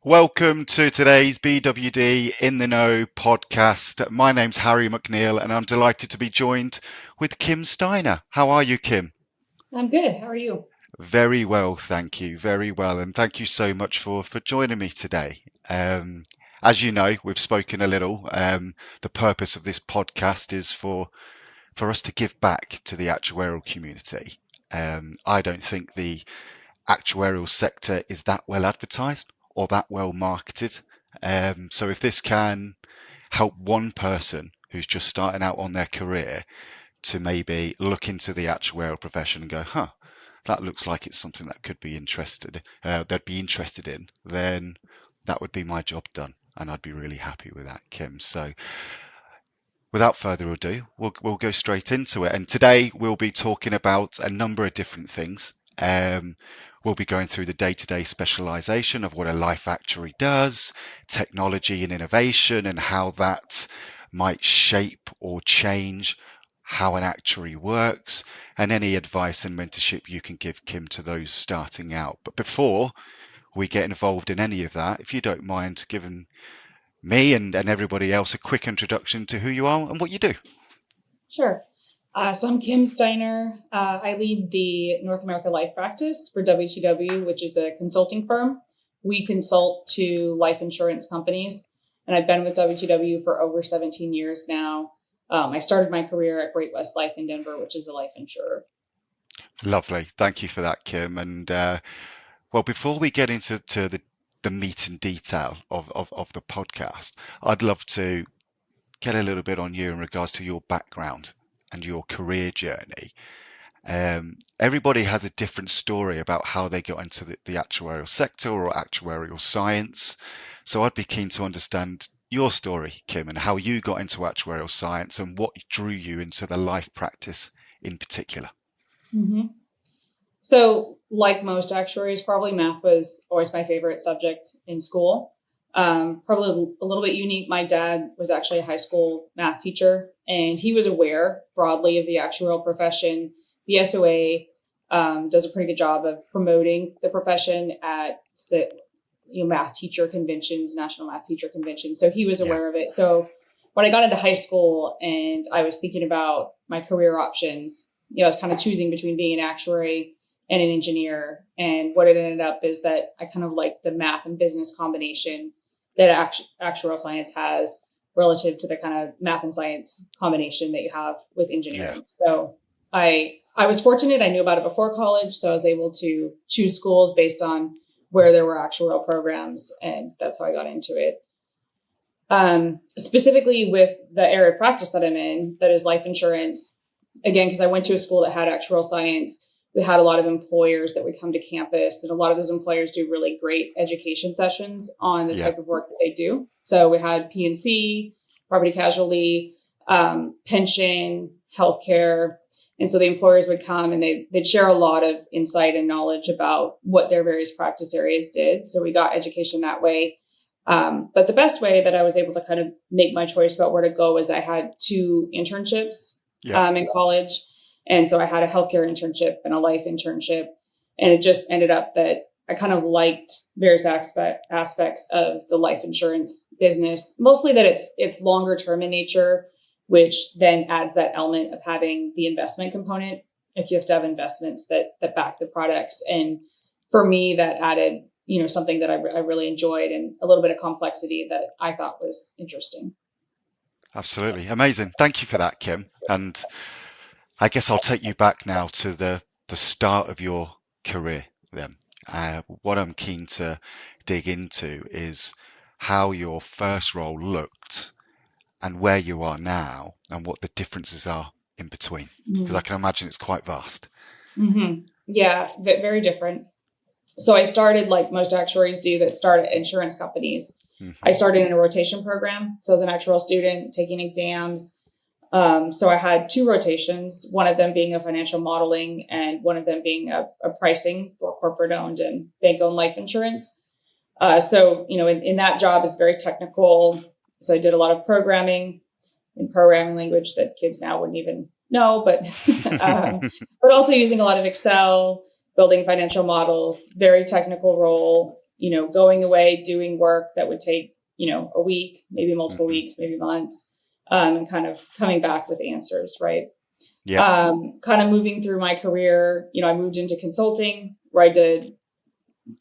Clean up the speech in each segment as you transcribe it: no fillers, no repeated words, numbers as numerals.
Welcome to today's BWD In The Know podcast. My name's Harry McNeill and I'm delighted to be joined with Kim Steiner. How are you, Kim? I'm good. How are you? Very well, thank you. Very well. And thank you so much for joining me today. As you know, we've spoken a little. The purpose of this podcast is for us to give back to the actuarial community. I don't think the actuarial sector is that well advertised or that well marketed. So if this can help one person who's just starting out on their career to maybe look into the actuarial profession and go, that looks like it's something that could be they'd be interested in, then that would be my job done. And I'd be really happy with that, Kim. So without further ado, we'll go straight into it. And today we'll be talking about a number of different things. We'll be going through the day-to-day specialization of what a life actuary does, technology and innovation, and how that might shape or change how an actuary works, and any advice and mentorship you can give, Kim, to those starting out. But before we get involved in any of that, if you don't mind giving me and everybody else a quick introduction to who you are and what you do. Sure. So I'm Kim Steiner. I lead the North America Life practice for WTW, which is a consulting firm. We consult to life insurance companies, and I've been with WTW for over 17 years now. I started my career at Great West Life in Denver, which is a life insurer. Lovely. Thank you for that, Kim. And well, before we get into the meat and detail of the podcast, I'd love to get a little bit on you in regards to your background and your career journey. Everybody has a different story about how they got into the actuarial sector or actuarial science. So I'd be keen to understand your story, Kim, and how you got into actuarial science and what drew you into the life practice in particular. Mm-hmm. So, like most actuaries, probably math was always my favorite subject in school. Probably a little bit unique. My dad was actually a high school math teacher, and he was aware broadly of the actuarial profession. The SOA does a pretty good job of promoting the profession at math teacher conventions, national math teacher conventions. So he was Yeah. aware of it. So when I got into high school and I was thinking about my career options, I was kind of choosing between being an actuary and an engineer. And what it ended up is that I kind of liked the math and business combination that actuarial science has relative to the kind of math and science combination that you have with Yeah. engineering. So I was fortunate. I knew about it before college, so I was able to choose schools based on where there were actuarial programs, and that's how I got into it. Specifically with the area of practice that I'm in, that is life insurance. Again, because I went to a school that had actuarial science, we had a lot of employers that would come to campus, and a lot of those employers do really great education sessions on the Yeah. type of work that they do. So we had P&C, property casualty, pension, healthcare. And so the employers would come and they'd share a lot of insight and knowledge about what their various practice areas did. So we got education that way. But the best way that I was able to kind of make my choice about where to go was I had two internships Yeah. in college. And so I had a healthcare internship and a life internship. And it just ended up that I kind of liked various aspects of the life insurance business, mostly that it's longer term in nature, which then adds that element of having the investment component. If you have to have investments that back the products. And for me, that added, something that I really enjoyed and a little bit of complexity that I thought was interesting. Absolutely. Amazing. Thank you for that, Kim. And I guess I'll take you back now to the start of your career then. What I'm keen to dig into is how your first role looked and where you are now and what the differences are in between. Because I can imagine it's quite vast. Mm-hmm. Yeah, very different. So I started like most actuaries do that start at insurance companies. I Hmm. started in a rotation program. So I was an actuarial student taking exams. So I had two rotations, one of them being a financial modeling and one of them being a pricing for corporate owned and bank owned life insurance. In that job is very technical. So I did a lot of programming in programming language that kids now wouldn't even know, but also using a lot of Excel, building financial models, very technical role. going away, doing work that would take, a week, maybe multiple Hmm. weeks, maybe months, and kind of coming back with answers, right? Yeah. Kind of moving through my career, I moved into consulting where I did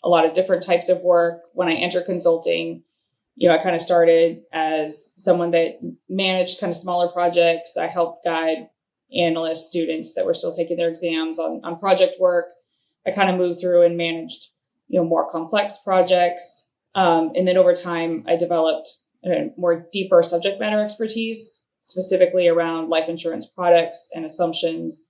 a lot of different types of work. When I entered consulting, I kind of started as someone that managed kind of smaller projects. I helped guide analyst students that were still taking their exams on project work. I kind of moved through and managed, more complex projects. And then over time, I developed a more deeper subject matter expertise, specifically around life insurance products and assumptions.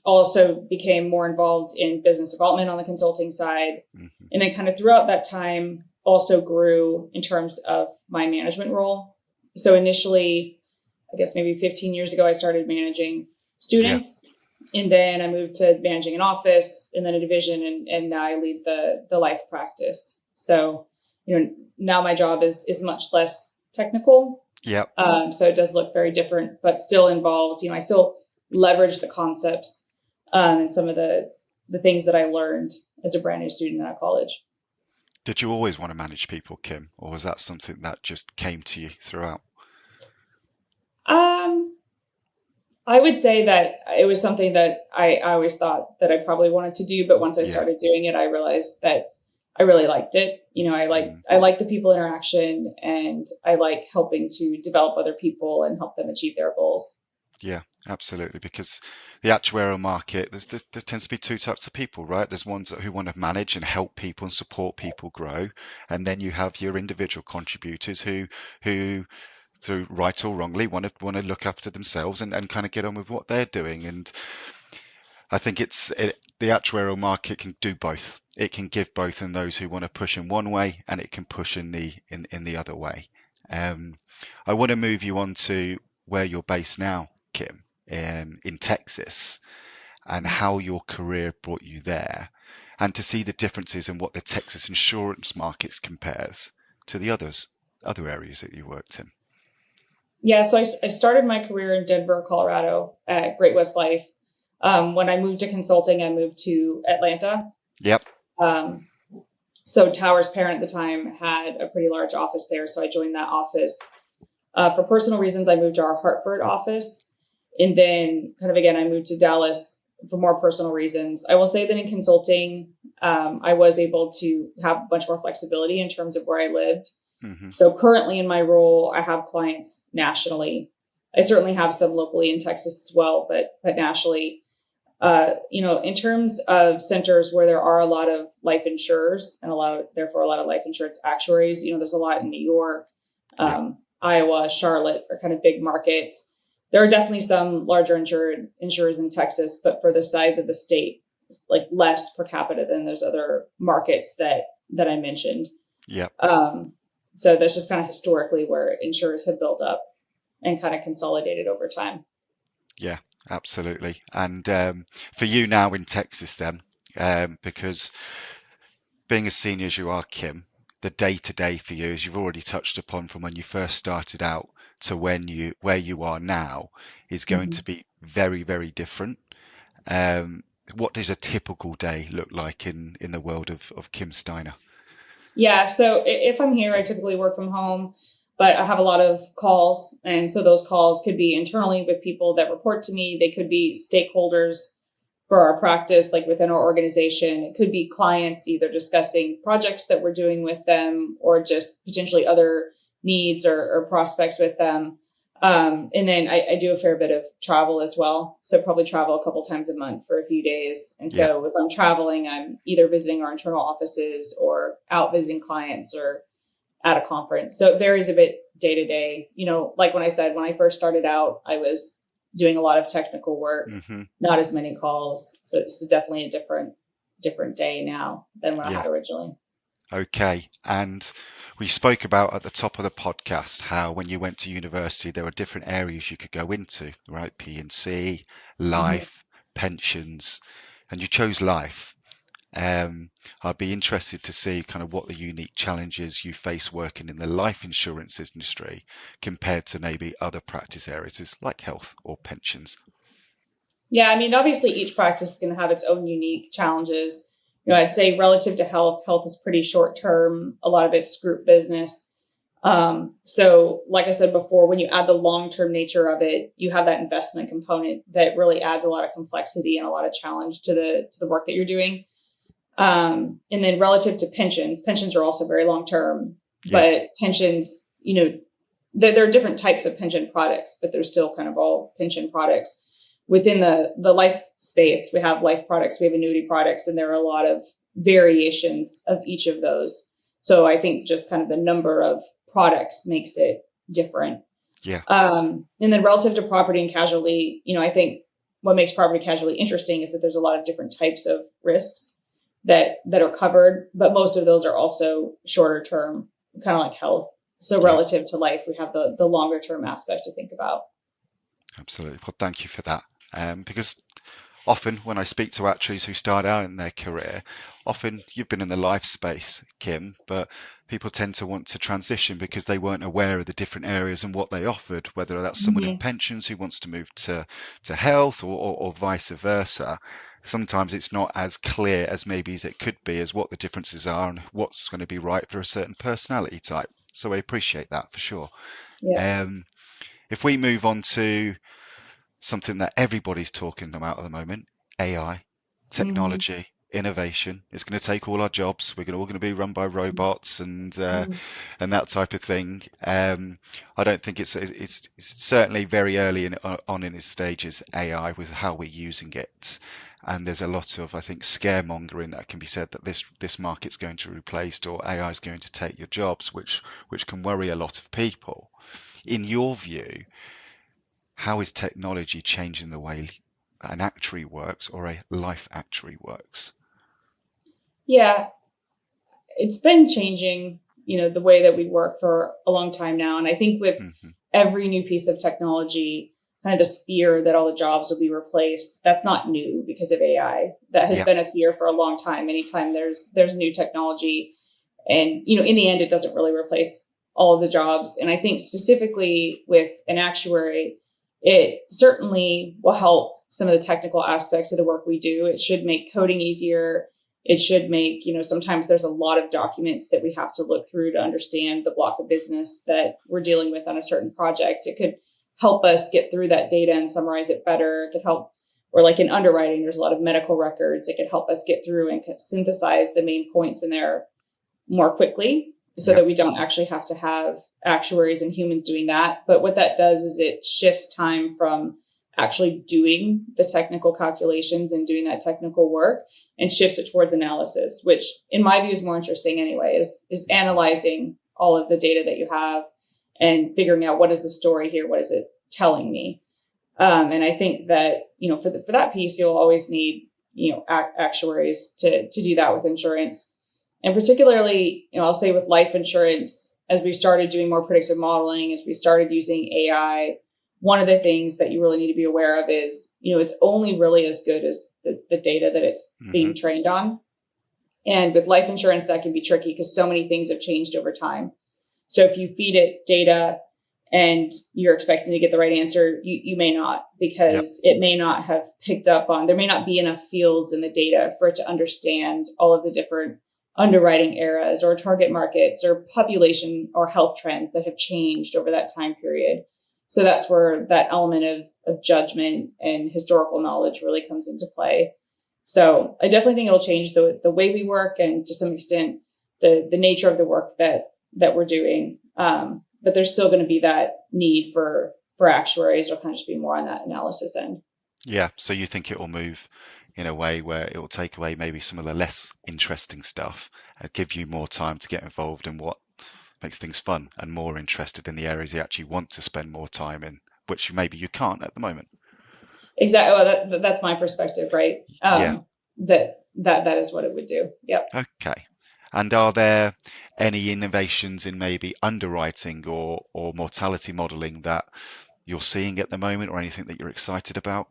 Also became more involved in business development on the consulting side. Hmm. And then kind of throughout that time, also grew in terms of my management role. So initially, I guess maybe 15 years ago, I started managing Yeah. students. And then I moved to managing an office and then a division. And now I lead the life practice. So, now my job is much less technical. Yeah. So it does look very different, but still involves, I still leverage the concepts and some of the things that I learned as a brand new student at college. Did you always want to manage people, Kim, or was that something that just came to you throughout? Um, I would say that it was something that I always thought that I probably wanted to do, but once I Yeah. started doing it, I realized that I really liked it. Mm. I like the people interaction, and I like helping to develop other people and help them achieve their goals. Yeah, absolutely. Because the actuarial market, there tends to be two types of people, right? There's ones who want to manage and help people and support people grow, and then you have your individual contributors who through right or wrongly want to look after themselves and kind of get on with what they're doing. And I think the actuarial market can do both. It can give both, and those who want to push in one way, and it can push in the other way. Um, I want to move you on to where you're based now, Kim, in Texas, and how your career brought you there, and to see the differences in what the Texas insurance markets compares to the other areas that you worked in. Yeah, so I started my career in Denver, Colorado at Great West Life. When I moved to consulting, I moved to Atlanta. Yep. Um, so Tower's parent at the time had a pretty large office there. So I joined that office. For personal reasons, I moved to our Hartford office. And then kind of again, I moved to Dallas for more personal reasons. I will say that in consulting, I was able to have a bunch more flexibility in terms of where I lived. Hmm. So currently in my role, I have clients nationally. I certainly have some locally in Texas as well, but nationally. In terms of centers where there are a lot of life insurers and therefore a lot of life insurance actuaries, there's a lot in New York, Yeah. Iowa, Charlotte are kind of big markets. There are definitely some larger insurers in Texas, but for the size of the state, like less per capita than those other markets that I mentioned. Yeah. Um, so that's just kind of historically where insurers have built up and kind of consolidated over time. Yeah, absolutely. And for you now in Texas, then, because being as senior as you are, Kim, the day to day for you, as you've already touched upon from when you first started out to where you are now, is going Mm-hmm. to be very, very different. Um, what does a typical day look like in the world of Kim Steiner? Yeah. So if I'm here, I typically work from home, but I have a lot of calls. And so those calls could be internally with people that report to me. They could be stakeholders for our practice, like within our organization. It could be clients either discussing projects that we're doing with them or just potentially other needs or prospects with them. And then I do a fair bit of travel as well. So probably travel a couple times a month for a few days. And Yeah, so if I'm traveling, I'm either visiting our internal offices or out visiting clients or at a conference. So it varies a bit day to day. Like when I said, when I first started out, I was doing a lot of technical work, hmm, not as many calls. So definitely a different day now than what I yeah. had originally. Okay. And we spoke about at the top of the podcast how when you went to university, there were different areas you could go into, right? P&C, Mhm. life, pensions, and you chose life. I'd be interested to see kind of what the unique challenges you face working in the life insurance industry compared to maybe other practice areas like health or pensions. Yeah, I mean, obviously each practice is going to have its own unique challenges. I'd say relative to health is pretty short term. A lot of it's group business. So like I said before, when you add the long-term nature of it, you have that investment component that really adds a lot of complexity and a lot of challenge to the work that you're doing. And then relative to pensions are also very long-term, Yeah. but pensions, there are different types of pension products, but they're still kind of all pension products. Within the life space, we have life products, we have annuity products, and there are a lot of variations of each of those. So I think just kind of the number of products makes it different. Yeah. And then relative to property and casualty, I think what makes property casualty interesting is that there's a lot of different types of risks that are covered, but most of those are also shorter term, kind of like health. So Yeah. relative to life, we have the longer term aspect to think about. Absolutely. Well, thank you for that. Because often when I speak to actuaries who start out in their career, often you've been in the life space, Kim, but people tend to want to transition because they weren't aware of the different areas and what they offered, whether that's someone in Mm-hmm. pensions who wants to move to health or vice versa. Sometimes it's not as clear as maybe as it could be as what the differences are and what's going to be right for a certain personality type. So I appreciate that for sure. Yeah. Um, if we move on to something that everybody's talking about at the moment, AI, Mm-hmm. technology, innovation. It's going to take all our jobs. We're all going to be run by robots and that type of thing. I don't think it's certainly very early on in its stages, AI, with how we're using it. And there's a lot of, I think, scaremongering that can be said that this market's going to replace or AI is going to take your jobs, which can worry a lot of people. In your view, how is technology changing the way an actuary works or a life actuary works? Yeah. It's been changing, the way that we work for a long time now. And I think with Hmm. every new piece of technology, kind of this fear that all the jobs will be replaced, that's not new because of AI. That has Yeah. been a fear for a long time. Anytime there's new technology, and in the end, it doesn't really replace all of the jobs. And I think specifically with an actuary, it certainly will help some of the technical aspects of the work we do. It should make coding easier. It should make, sometimes there's a lot of documents that we have to look through to understand the block of business that we're dealing with on a certain project. It could help us get through that data and summarize it better. It could help, or like in underwriting, there's a lot of medical records. It could help us get through and synthesize the main points in there more quickly so Yeah. that we don't actually have to have actuaries and humans doing that. But what that does is it shifts time from actually doing the technical calculations and doing that technical work and shifts it towards analysis, which in my view is more interesting anyway, is Hmm. analyzing all of the data that you have and figuring out what is the story here, what is it telling me. And I think that, for that piece, you'll always need, actuaries to do that with insurance. And particularly, I'll say with life insurance, as we started doing more predictive modeling, as we started using AI, one of the things that you really need to be aware of is, it's only really as good as the data that it's Hmm. being trained on. And with life insurance, that can be tricky because so many things have changed over time. So if you feed it data and you're expecting to get the right answer, you may not, Yep. because it may not have picked up on, there may not be enough fields in the data for it to understand all of the different underwriting eras or target markets or population or health trends that have changed over that time period. So that's where that element of judgment and historical knowledge really comes into play. So I definitely think it'll change the way we work and to some extent the nature of the work that we're doing. But there's still going to be that need for actuaries, or kind of just be more on that analysis end. Yeah. So you think it will move in a way where it will take away maybe some of the less interesting stuff and give you more time to get involved in what makes things fun and more interested in the areas you actually want to spend more time in, which maybe you can't at the moment. Exactly. Well, that's my perspective, right? Yeah. That is what it would do. Yep. Okay. And are there any innovations in maybe underwriting or mortality modeling that you're seeing at the moment or anything that you're excited about?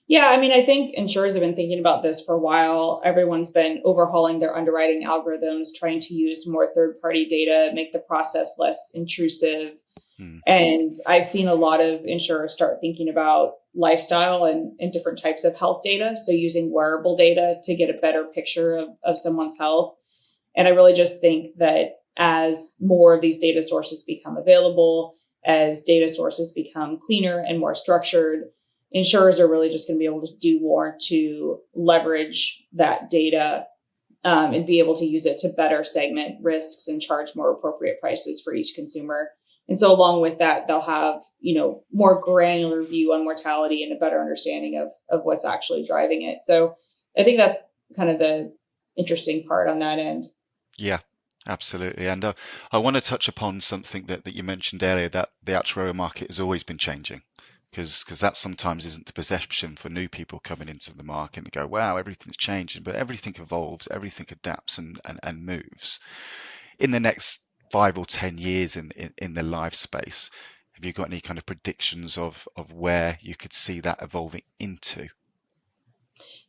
Yeah, I mean, I think insurers have been thinking about this for a while. Everyone's been overhauling their underwriting algorithms, trying to use more third party data, make the process less intrusive. Hmm. And I've seen a lot of insurers start thinking about lifestyle and different types of health data. So using wearable data to get a better picture of someone's health. And I really just think that as more of these data sources become available, as data sources become cleaner and more structured, insurers are really just going to be able to do more to leverage that data and be able to use it to better segment risks and charge more appropriate prices for each consumer. And so along with that, they'll have, more granular view on mortality and a better understanding of what's actually driving it. So I think that's kind of the interesting part on that end. Yeah, absolutely. And I want to touch upon something that you mentioned earlier, that the actuarial market has always been changing. Because that sometimes isn't the perception for new people coming into the market and go, wow, everything's changing, but everything evolves, everything adapts and moves. In the next 5 or 10 years in the life space, have you got any kind of predictions of where you could see that evolving into?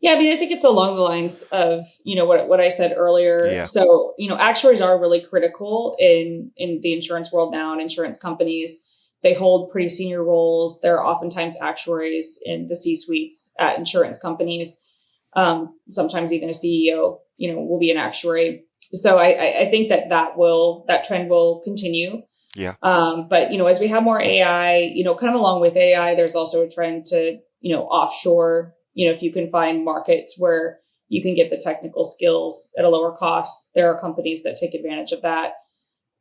Yeah, I mean, I think it's along the lines of, what I said earlier. Yeah, So, actuaries are really critical in the insurance world now, and insurance companies. They hold pretty senior roles. They're oftentimes actuaries in the C-suites at insurance companies. Sometimes even a CEO, will be an actuary. So I think that trend will continue. yeah, But as we have more AI, kind of along with AI, there's also a trend to offshore. If you can find markets where you can get the technical skills at a lower cost, there are companies that take advantage of that.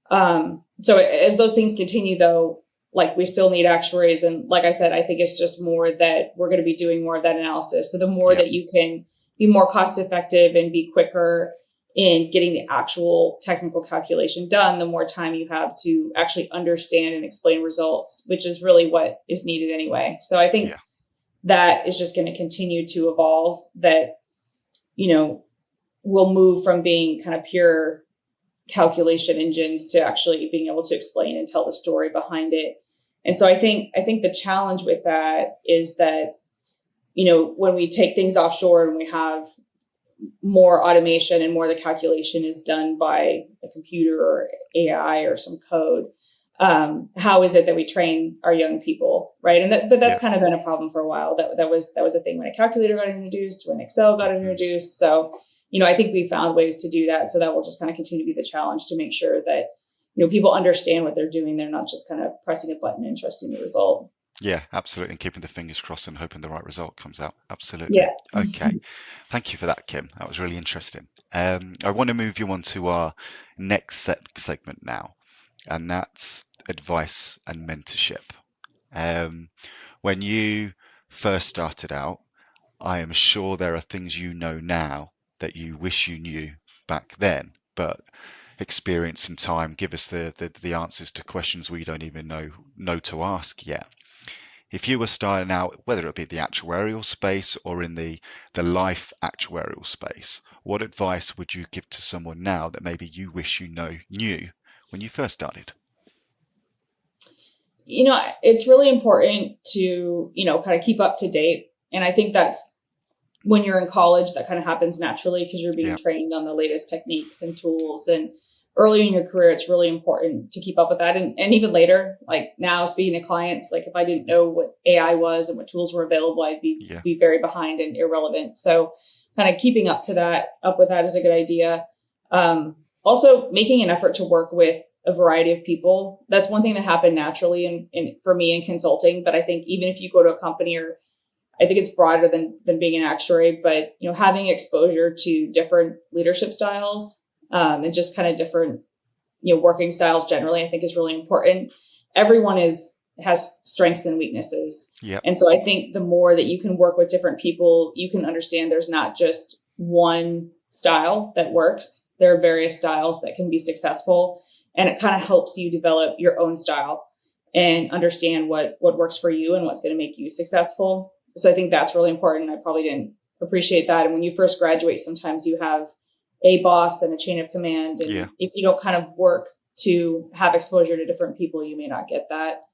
So as those things continue, though, like we still need actuaries, and like I said, I think it's just more that we're going to be doing more of that analysis. So the more yeah, that you can be more cost effective and be quicker in getting the actual technical calculation done, the more time you have to actually understand and explain results, which is really what is needed anyway. So I think yeah, that is just going to continue to evolve, that, we'll move from being kind of pure calculation engines to actually being able to explain and tell the story behind it. And so I think the challenge with that is that, when we take things offshore and we have more automation and more of the calculation is done by a computer or AI or some code, how is it that we train our young people, right? And that's yeah. kind of been a problem for a while. That was a thing when a calculator got introduced, when Excel got Hmm. introduced. So, I think we found ways to do that. So that will just kind of continue to be the challenge, to make sure that people understand what they're doing. They're not just kind of pressing a button and trusting the result. Yeah, absolutely. And keeping the fingers crossed and hoping the right result comes out. Absolutely. Yeah. Okay. Thank you for that, Kim. That was really interesting. I want to move you on to our next segment now, and that's advice and mentorship. Um, when you first started out, I am sure there are things you know now that you wish you knew back then, but experience and time give us the answers to questions we don't even know to ask yet. If you were starting out, whether it be the actuarial space or in the life actuarial space, what advice would you give to someone now that maybe you wish knew when you first started? It's really important to, kind of keep up to date. And I think that's when you're in college, that kind of happens naturally because you're being Yeah, trained on the latest techniques and tools. And early in your career, it's really important to keep up with that. And even later, like now speaking to clients, like if I didn't know what AI was and what tools were available, I'd yeah, be very behind and irrelevant. So kind of keeping up with that is a good idea. Also making an effort to work with a variety of people. That's one thing that happened naturally in for me in consulting. But I think even if you go to a company, or I think it's broader than being an actuary, but having exposure to different leadership styles, and just kind of different working styles generally, I think is really important. Everyone has strengths and weaknesses, yeah, and so I think the more that you can work with different people, you can understand there's not just one style that works. There are various styles that can be successful, and it kind of helps you develop your own style and understand what works for you and what's going to make you successful. So I think that's really important. I probably didn't appreciate that. And when you first graduate, sometimes you have a boss and a chain of command. yeah, And if you don't kind of work to have exposure to different people, you may not get that.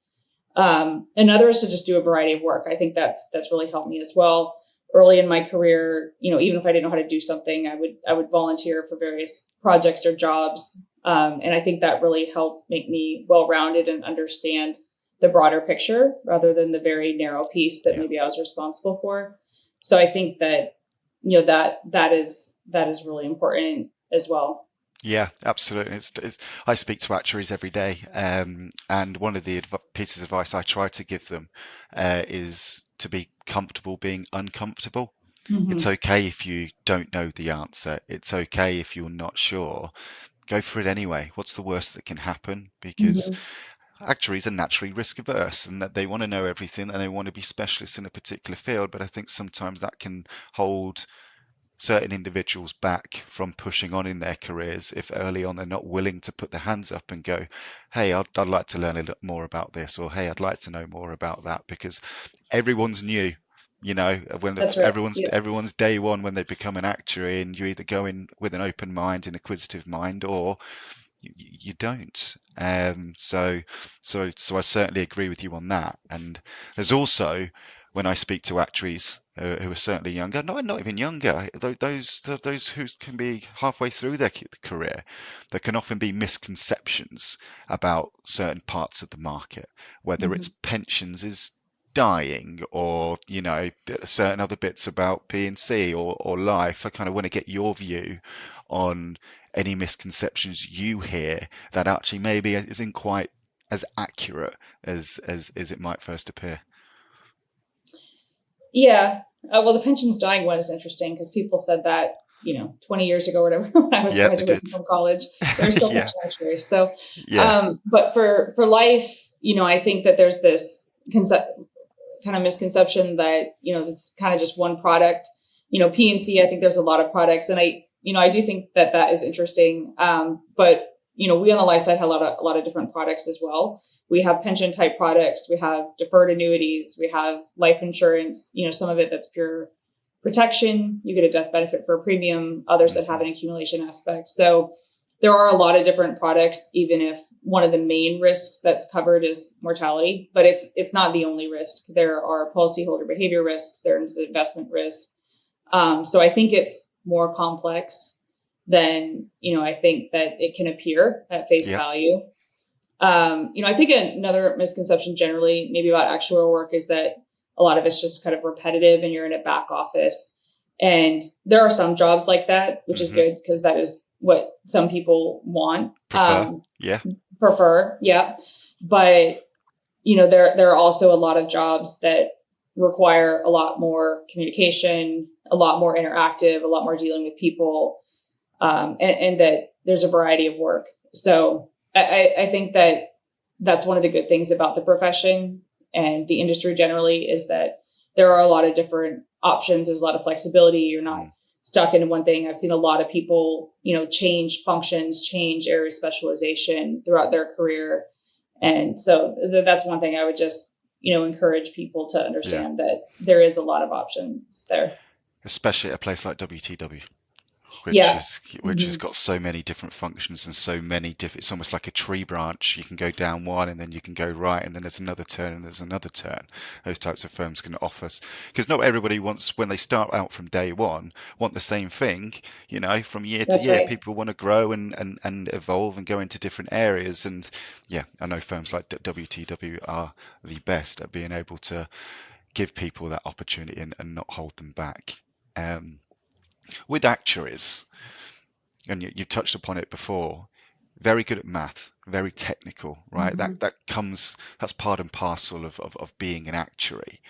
Another is to just do a variety of work. I think that's really helped me as well. Early in my career, even if I didn't know how to do something, I would volunteer for various projects or jobs. And I think that really helped make me well-rounded and understand the broader picture rather than the very narrow piece that Yeah. maybe I was responsible for. So I think that, you know, that is really important as well. Yeah, absolutely. I speak to actuaries every day, and one of the pieces of advice I try to give them is to be comfortable being uncomfortable. It's Mm-hmm. okay if you don't know the answer. It's okay if you're not sure. Go for it anyway. What's the worst that can happen? Because Mm-hmm. actuaries are naturally risk averse and that they want to know everything and they want to be specialists in a particular field. But I think sometimes that can hold certain individuals back from pushing on in their careers if early on they're not willing to put their hands up and go, hey, I'd like to learn a little more about this, or hey, I'd like to know more about that, because everyone's new. When That's right. Yeah. everyone's day one when they become an actuary, and you either go in with an open mind, an inquisitive mind, or you don't. So I certainly agree with you on that. And there's also, when I speak to actuaries who are certainly younger, not even younger, those who can be halfway through their career, there can often be misconceptions about certain parts of the market, whether Mm-hmm. it's pensions is dying, or certain other bits about P&C or life. I kind of want to get your view on any misconceptions you hear that actually maybe isn't quite as accurate as it might first appear. Yeah. Well, the pensions dying one is interesting because people said that, 20 years ago or whatever, when I was Yeah, they did. graduating from college, there were still Yeah, pension actuaries. So, yeah. but for life, I think that there's this kind of misconception that, it's kind of just one product. P&C, I think there's a lot of products, and I do think that that is interesting. But we on the life side have a lot of different products as well. We have pension type products, we have deferred annuities, we have life insurance. Some of it that's pure protection. You get a death benefit for a premium. Others that have Hmm. an accumulation aspect. So there are a lot of different products, even if one of the main risks that's covered is mortality, but it's not the only risk. There are policyholder behavior risks, there's investment risk. So I think it's more complex than I think that it can appear at face Yeah. value. I think another misconception generally, maybe about actuarial work, is that a lot of it's just kind of repetitive and you're in a back office. And there are some jobs like that, which is Hmm. good because that is what some people want, Prefer. Yeah. prefer. Yeah. But, there are also a lot of jobs that require a lot more communication, a lot more interactive, a lot more dealing with people, and that there's a variety of work. So I think that that's one of the good things about the profession and the industry generally is that there are a lot of different options. There's a lot of flexibility. You're not Mm. stuck in one thing. I've seen a lot of people, change functions, change area of specialization throughout their career. And so that's one thing I would just, encourage people to Yeah. understand that there is a lot of options there. Especially at a place like WTW. Yeah. Which has Mm-hmm. got so many different functions and so many different. It's almost like a tree branch. You can go down one, and then you can go right, and then there's another turn, and there's another turn. Those types of firms can offer, because not everybody wants, when they start out from day one, want the same thing. From year to That's year, right. people want to grow and evolve and go into different areas. And yeah, I know firms like WTW are the best at being able to give people that opportunity and not hold them back. Um, with actuaries, and you touched upon it before, very good at math, very technical, right? Mm-hmm. That's part and parcel of being an actuary.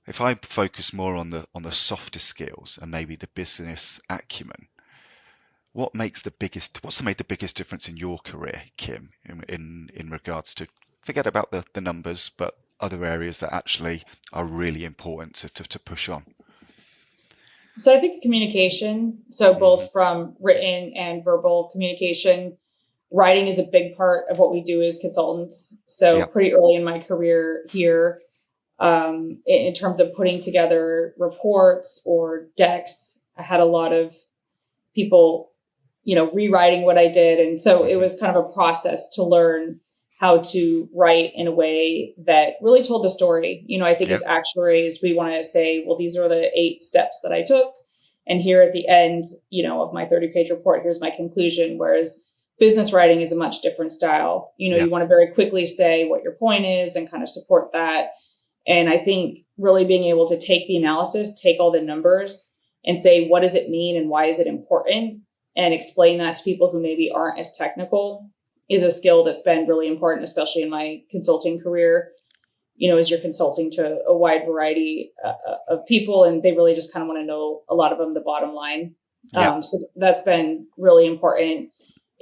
If I focus more on the softer skills and maybe the business acumen, what's made the biggest difference in your career, Kim, in regards to, forget about the numbers, but other areas that actually are really important to push on? So I think communication, so Hmm. both from written and verbal communication, writing is a big part of what we do as consultants. So Yeah. pretty early in my career here, in terms of putting together reports or decks, I had a lot of people, rewriting what I did. And so it Hmm. was kind of a process to learn how to write in a way that really told the story. I think Yeah. as actuaries, we want to say, well, these are the 8 steps that I took. And here at the end, of my 30-page report, here's my conclusion. Whereas business writing is a much different style. Yeah. You want to very quickly say what your point is and kind of support that. And I think really being able to take the analysis, take all the numbers and say, what does it mean and why is it important? And explain that to people who maybe aren't as technical is a skill that's been really important, especially in my consulting career. As you're consulting to a wide variety of people, and they really just kind of want to know, a lot of them, the bottom line. Yeah. So that's been really important.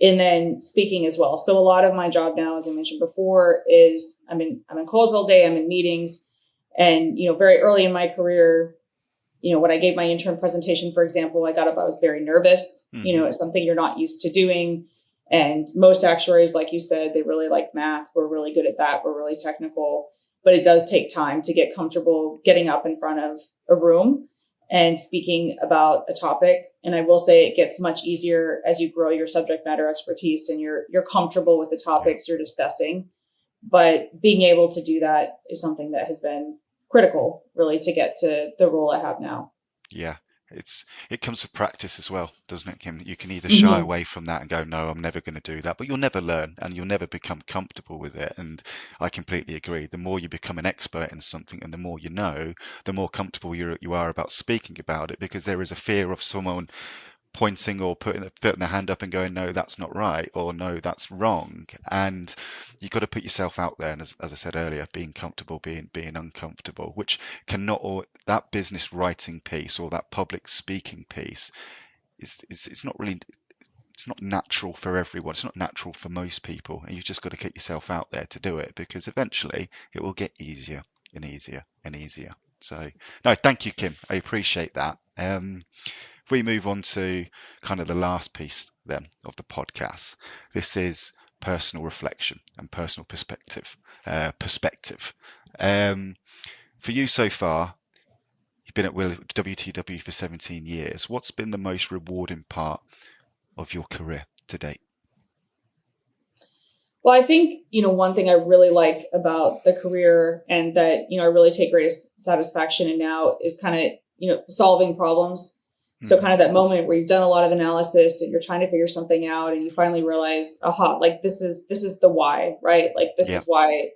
And then speaking as well. So a lot of my job now, as I mentioned before, is I'm in calls all day, I'm in meetings. And, very early in my career, when I gave my intern presentation, for example, I got up, I was very nervous. Mm-hmm. It's something you're not used to doing. And most actuaries, like you said, they really like math. We're really good at that. We're really technical, but it does take time to get comfortable getting up in front of a room and speaking about a topic. And I will say it gets much easier as you grow your subject matter expertise and you're comfortable with the topics you're discussing. But being able to do that is something that has been critical, really, to get to the role I have now. Yeah, it comes with practice as well, doesn't it, Kim? You can either shy Mm-hmm. away from that and go, no, I'm never going to do that, but you'll never learn and you'll never become comfortable with it. And I completely agree. The more you become an expert in something and the more you know, the more comfortable you are about speaking about it, because there is a fear of someone pointing or putting their hand up and going, no, that's not right, or no, that's wrong. And you've got to put yourself out there. And as I said earlier, being comfortable, being uncomfortable, which cannot, or that business writing piece or that public speaking piece is it's not really, it's not natural for everyone. It's not natural for most people. And you've just got to get yourself out there to do it, because eventually it will get easier and easier and easier. So no, thank you, Kim. I appreciate that. If we move on to kind of the last piece then of the podcast, this is personal reflection and personal perspective. Um, for you so far, you've been at WTW for 17 years. What's been the most rewarding part of your career to date? Well, I think, one thing I really like about the career and that, I really take greatest satisfaction in now is kind of, solving problems. So Hmm. kind of that moment where you've done a lot of analysis and you're trying to figure something out and you finally realize, aha, like this is the why, right? Like this Yeah, is why.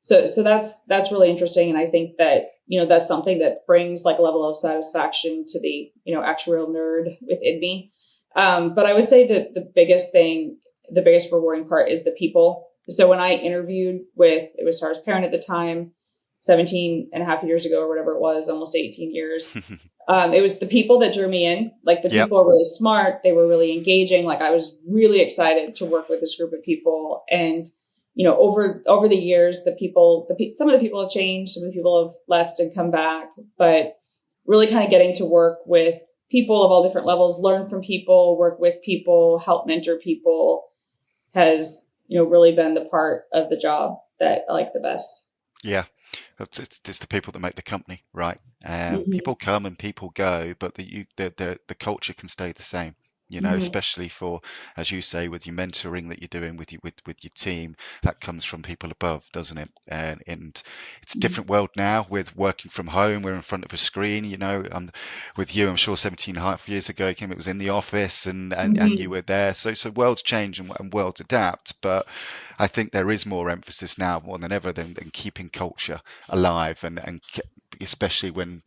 So that's really interesting. And I think that, that's something that brings like a level of satisfaction to the, actuarial nerd within me. But I would say that the biggest rewarding part is the people. So when I interviewed with, it was Sarah's parent at the time, 17 and a half years ago or whatever it was, almost 18 years. It was the people that drew me in. Like the yep, people are really smart. They were really engaging. Like I was really excited to work with this group of people. And, over the years, some of the people have changed. Some of the people have left and come back, but really kind of getting to work with people of all different levels, learn from people, work with people, help mentor people has, really been the part of the job that I like the best. yeah. It's the people that make the company, right? People Mm-hmm. come and people go, but the culture can stay the same. Mm-hmm. Especially for, as you say, with your mentoring that you're doing with your team, that comes from people above, doesn't it? And it's a different world now with working from home. We're in front of a screen. With you, I'm sure 17 and a half years ago, Kim, it was in the office and you Mm-hmm. were there. So worlds change and worlds adapt, but I think there is more emphasis now more than ever than keeping culture alive and especially when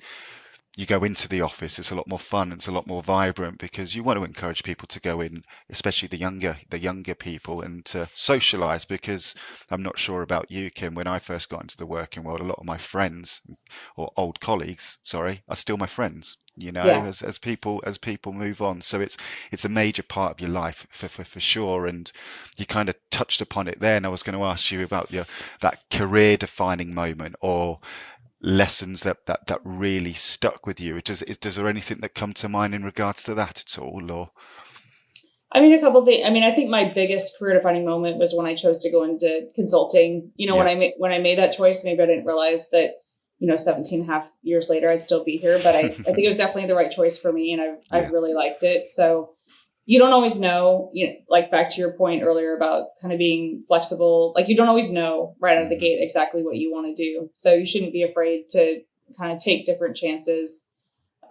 you go into the office, it's a lot more fun, it's a lot more vibrant, because you want to encourage people to go in, especially the younger people, and to socialize. Because I'm not sure about you, Kim, when I first got into the working world, a lot of my friends or old colleagues, sorry, are still my friends. Yeah. As people move on, so it's a major part of your life for sure. And you kind of touched upon it there, and I was going to ask you about that career defining moment or lessons that really stuck with you. Does there anything that come to mind in regards to that at all, or? I mean, a couple of things. I mean, I think my biggest career defining moment was when I chose to go into consulting. Yeah. When I made that choice, maybe I didn't realize that, 17 and a half years later, I'd still be here, but I think it was definitely the right choice for me. And I've Yeah. really liked it. So you don't always know, like back to your point earlier about kind of being flexible, like you don't always know right out of the Hmm. gate exactly what you want to do. So you shouldn't be afraid to kind of take different chances,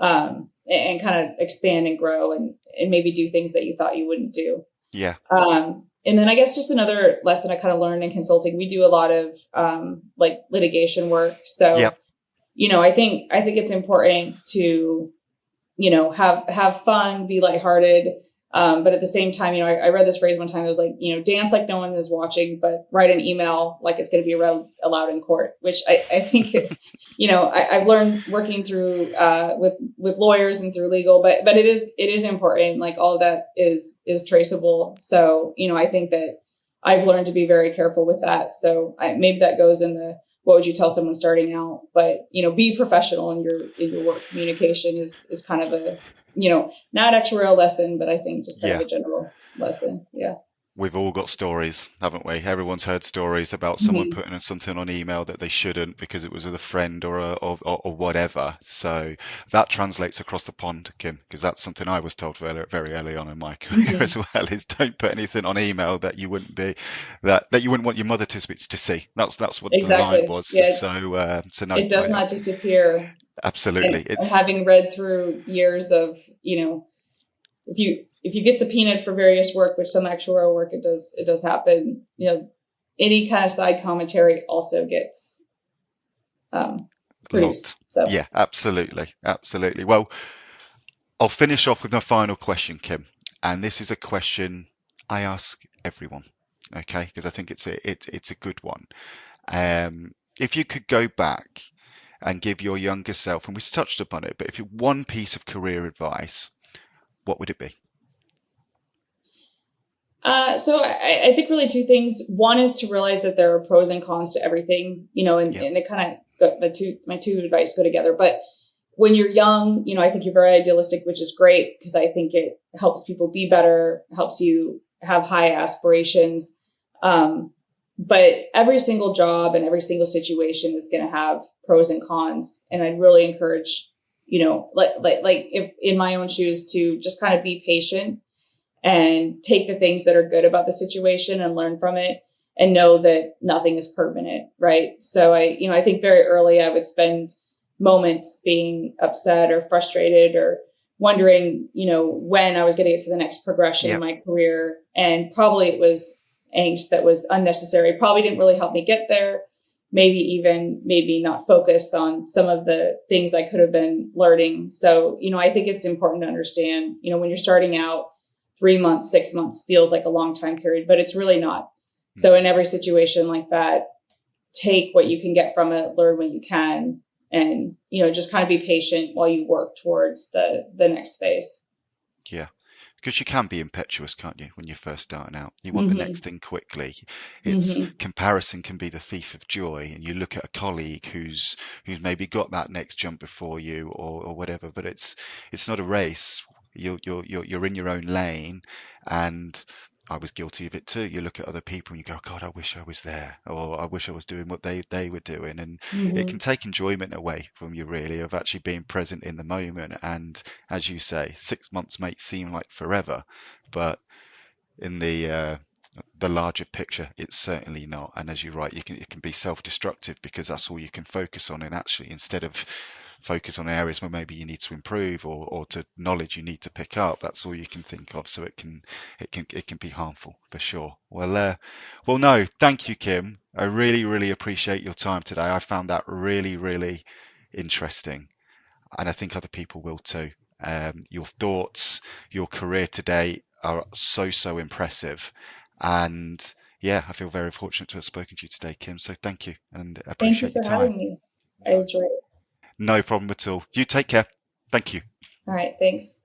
and kind of expand and grow and maybe do things that you thought you wouldn't do. Yeah. And then I guess just another lesson I kind of learned in consulting, we do a lot of like litigation work. Yeah, So, I think it's important to, have fun, be lighthearted. But at the same time, I read this phrase one time. It was like, dance like no one is watching, but write an email like it's going to be read aloud in court, which I think, I've learned working through with lawyers and through legal, but it is important. Like all of that is traceable. So, I think that I've learned to be very careful with that. So maybe that goes in the what would you tell someone starting out, but be professional in your work. Communication is kind of a not actuarial lesson, but I think just kind of yeah. a general lesson. Yeah. We've all got stories, haven't we? Everyone's heard stories about someone Mhm. putting in something on email that they shouldn't because it was with a friend or whatever. So that translates across the pond, Kim, because that's something I was told very early on in my career Mhm. as well, is don't put anything on email that you wouldn't want your mother to see. That's what the line Exactly. was. Yeah. So no, It does not disappear. absolutely. And It's having read through years of, if you get subpoenaed for various work, which some actuarial work it does happen, any kind of side commentary also gets um, logged. produced. So Yeah, absolutely. Absolutely. Well, I'll finish off with my final question, Kim. And this is a question I ask everyone, okay? Because I think it's a good one. If you could go back and give your younger self, and we've touched upon it, but if you one piece of career advice, what would it be? So I think really two things. One is to realize that there are pros and cons to everything, and, Yeah, and it kind of my two advice go together. But when you're young, I think you're very idealistic, which is great because I think it helps people be better, helps you have high aspirations. Um, but every single job and every single situation is going to have pros and cons, and I'd really encourage, like if in my own shoes to just kind of be patient and take the things that are good about the situation and learn from it and know that nothing is permanent, right? So I think very early I would spend moments being upset or frustrated or wondering, when I was going to get to the next progression yeah, in my career. And probably it was angst that was unnecessary. Probably didn't really help me get there. Maybe not focus on some of the things I could have been learning. So, I think it's important to understand, when you're starting out, 3 months, 6 months feels like a long time period, but it's really not. So in mhm, every situation like that, take what you can get from it, learn what you can, and just kind of be patient while you work towards the next phase. yeah. Because you can be impetuous, can't you, when you're first starting out? You want the next Mm-hmm. thing quickly. It's Mm-hmm. comparison can be the thief of joy, and you look at a colleague who's maybe got that next jump before you or whatever, but it's not a race. You're in your own lane, and I was guilty of it too. You look at other people and you go, God, I wish I was there, or I wish I was doing what they were doing, and it Mm-hmm. can take enjoyment away from you really of actually being present in the moment. And as you say, 6 months may seem like forever, but in the larger picture, it's certainly not. And as you're right, it can be self-destructive because that's all you can focus on. And actually, instead of focus on areas where maybe you need to improve or to knowledge you need to pick up, that's all you can think of. So it can be harmful for sure. Well, no, thank you, Kim. I really appreciate your time today. I found that really interesting, and I think other people will too. Your thoughts, your career today are so impressive, and yeah, I feel very fortunate to have spoken to you today, Kim. So thank you, and Thank you appreciate your for time. having me. I enjoyed it. No problem at all. You take care. Thank you. All right. Thanks.